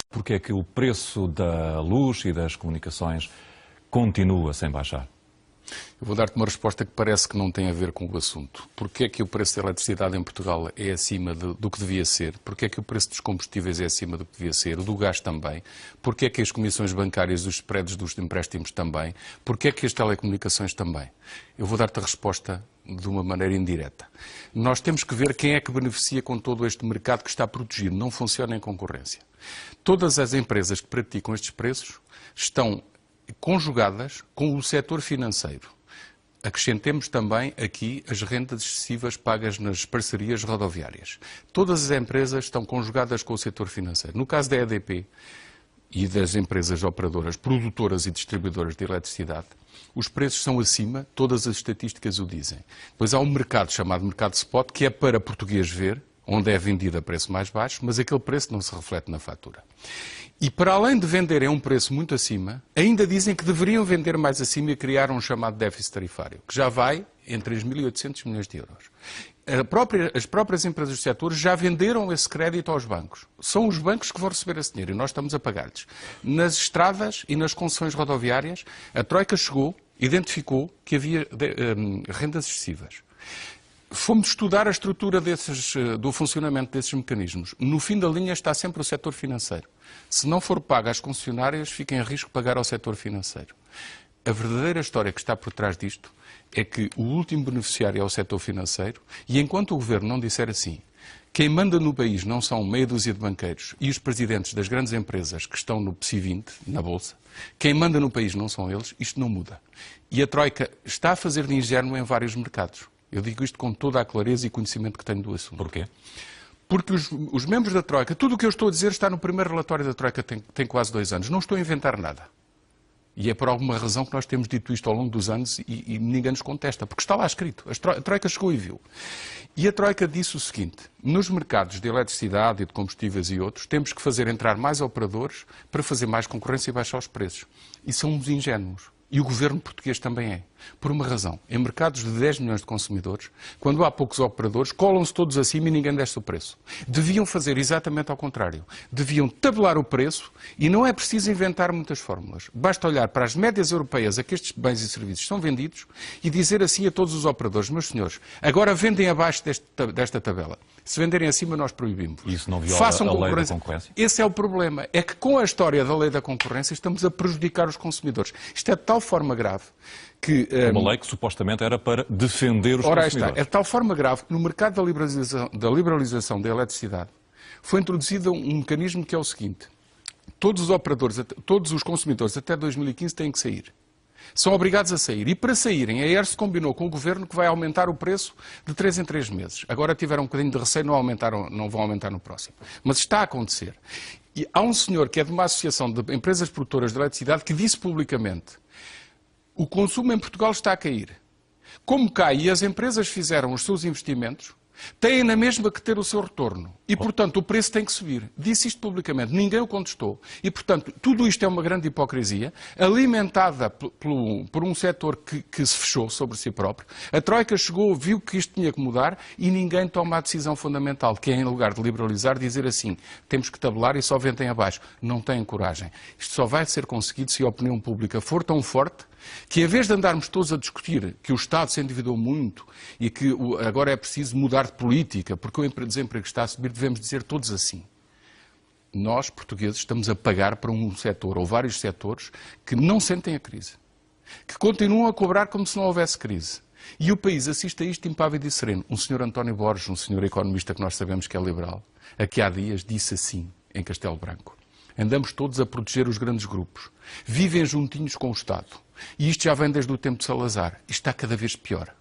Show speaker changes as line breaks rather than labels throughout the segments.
Porque é que o preço da luz e das comunicações continua sem baixar?
Eu vou dar-te uma resposta que parece que não tem a ver com o assunto. Porquê é que o preço da eletricidade em Portugal é acima do que devia ser? Porquê é que o preço dos combustíveis é acima do que devia ser? O do gás também? Porquê é que as comissões bancárias, os spreads dos empréstimos também? Porquê é que as telecomunicações também? Eu vou dar-te a resposta de uma maneira indireta. Nós temos que ver quem é que beneficia com todo este mercado que está protegido. Não funciona em concorrência. Todas as empresas que praticam estes preços estão conjugadas com o setor financeiro. Acrescentemos também aqui as rendas excessivas pagas nas parcerias rodoviárias. Todas as empresas estão conjugadas com o setor financeiro. No caso da EDP e das empresas operadoras, produtoras e distribuidoras de eletricidade, os preços são acima, todas as estatísticas o dizem. Depois há um mercado chamado mercado spot, que é para português ver, onde é vendido a preço mais baixo, mas aquele preço não se reflete na fatura. E para além de venderem a um preço muito acima, ainda dizem que deveriam vender mais acima e criar um chamado déficit tarifário, que já vai em 3.800 milhões de euros. As próprias empresas do setor já venderam esse crédito aos bancos. São os bancos que vão receber esse dinheiro e nós estamos a pagar-lhes. Nas estradas e nas concessões rodoviárias, a Troika chegou, identificou que havia rendas excessivas. Fomos estudar a estrutura do funcionamento desses mecanismos. No fim da linha está sempre o setor financeiro. Se não for pago às concessionárias, fica em risco pagar ao setor financeiro. A verdadeira história que está por trás disto é que o último beneficiário é o setor financeiro e enquanto o Governo não disser assim, quem manda no país não são meia dúzia de banqueiros e os presidentes das grandes empresas que estão no PSI 20, na Bolsa, quem manda no país não são eles, isto não muda. E a Troika está a fazer de ingênuo em vários mercados. Eu digo isto com toda a clareza e conhecimento que tenho do assunto.
Porquê?
Porque os membros da Troika, tudo o que eu estou a dizer está no primeiro relatório da Troika, tem quase 2 anos. Não estou a inventar nada. E é por alguma razão que nós temos dito isto ao longo dos anos e ninguém nos contesta, porque está lá escrito. A Troika chegou e viu. E a Troika disse o seguinte: nos mercados de eletricidade e de combustíveis e outros, temos que fazer entrar mais operadores para fazer mais concorrência e baixar os preços. E somos ingênuos. E o governo português também é. Por uma razão. Em mercados de 10 milhões de consumidores, quando há poucos operadores, colam-se todos acima e ninguém desce o preço. Deviam fazer exatamente ao contrário. Deviam tabelar o preço e não é preciso inventar muitas fórmulas. Basta olhar para as médias europeias a que estes bens e serviços são vendidos e dizer assim a todos os operadores: meus senhores, agora vendem abaixo desta tabela. Se venderem acima, nós proibimos.
Isso não viola a lei da concorrência?
Esse é o problema. É que com a história da lei da concorrência estamos a prejudicar os consumidores. Isto é de tal forma grave que...
Uma lei que supostamente era para defender os consumidores.
Ora, está. É de tal forma grave que no mercado da liberalização da eletricidade foi introduzido um mecanismo que é o seguinte: todos os operadores, todos os consumidores até 2015 têm que sair. São obrigados a sair. E para saírem, a ERSE combinou com o Governo que vai aumentar o preço de 3 em 3 meses. Agora tiveram um bocadinho de receio, não vão aumentar no próximo. Mas está a acontecer. E há um senhor que é de uma associação de empresas produtoras de eletricidade que disse publicamente: o consumo em Portugal está a cair. Como cai e as empresas fizeram os seus investimentos, têm na mesma que ter o seu retorno. E, portanto, o preço tem que subir. Disse isto publicamente, ninguém o contestou. E, portanto, tudo isto é uma grande hipocrisia, alimentada por um setor que se fechou sobre si próprio. A Troika chegou, viu que isto tinha que mudar e ninguém toma a decisão fundamental, que é, em lugar de liberalizar, dizer assim: temos que tabelar e só vendem abaixo. Não têm coragem. Isto só vai ser conseguido se a opinião pública for tão forte que, em vez de andarmos todos a discutir que o Estado se endividou muito e que agora é preciso mudar de política porque o desemprego está a subir, devemos dizer todos assim: nós, portugueses, estamos a pagar para um setor ou vários setores que não sentem a crise, que continuam a cobrar como se não houvesse crise. E o país assiste a isto impávido e sereno. Um senhor António Borges, um senhor economista que nós sabemos que é liberal, aqui há dias disse assim, em Castelo Branco: andamos todos a proteger os grandes grupos, vivem juntinhos com o Estado. E isto já vem desde o tempo de Salazar. Isto está cada vez pior.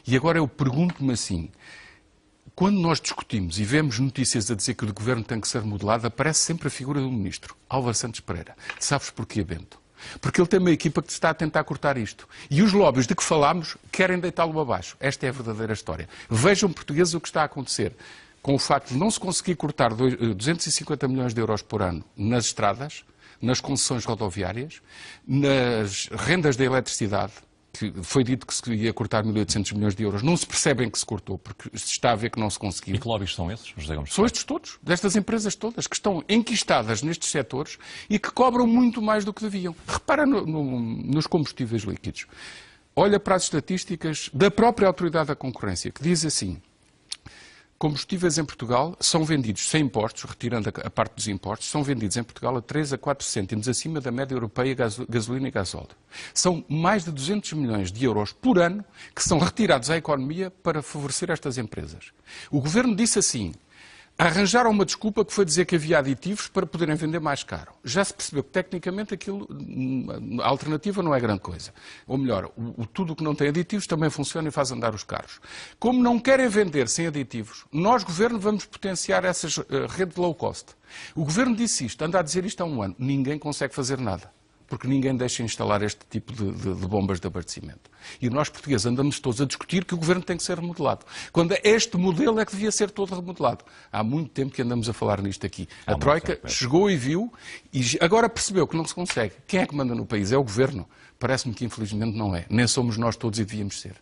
E agora eu pergunto-me assim: quando nós discutimos e vemos notícias a dizer que o governo tem que ser modelado, aparece sempre a figura do ministro, Álvaro Santos Pereira. Sabes porquê, Bento? Porque ele tem uma equipa que está a tentar cortar isto. E os lobbies de que falámos querem deitá-lo abaixo. Esta é a verdadeira história. Vejam, portugueses, o que está a acontecer com o facto de não se conseguir cortar 250 milhões de euros por ano nas estradas, nas concessões rodoviárias, nas rendas da eletricidade, que foi dito que se ia cortar 1.800 milhões de euros. Não se percebem que se cortou, porque se está a ver que não se conseguiu.
E que lobbies são esses, José Gomes?
São estes todos, destas empresas todas, que estão enquistadas nestes setores e que cobram muito mais do que deviam. Repara nos combustíveis líquidos. Olha para as estatísticas da própria Autoridade da Concorrência, que diz assim: combustíveis em Portugal são vendidos sem impostos, retirando a parte dos impostos, são vendidos em Portugal a 3 a 4 cêntimos acima da média europeia gasolina e gasóleo. São mais de 200 milhões de euros por ano que são retirados à economia para favorecer estas empresas. O Governo disse assim: arranjaram uma desculpa que foi dizer que havia aditivos para poderem vender mais caro. Já se percebeu que tecnicamente a alternativa não é grande coisa. Ou melhor, tudo o que não tem aditivos também funciona e faz andar os carros. Como não querem vender sem aditivos, nós, Governo, vamos potenciar essa rede low cost. O Governo disse isto, anda a dizer isto há um ano. Ninguém consegue fazer nada, porque ninguém deixa instalar este tipo de bombas de abastecimento. E nós, portugueses, andamos todos a discutir que o Governo tem que ser remodelado, quando este modelo é que devia ser todo remodelado. Há muito tempo que andamos a falar nisto aqui. A Troika chegou e viu, e agora percebeu que não se consegue. Quem é que manda no país? É o Governo? Parece-me que, infelizmente, não é. Nem somos nós todos e devíamos ser.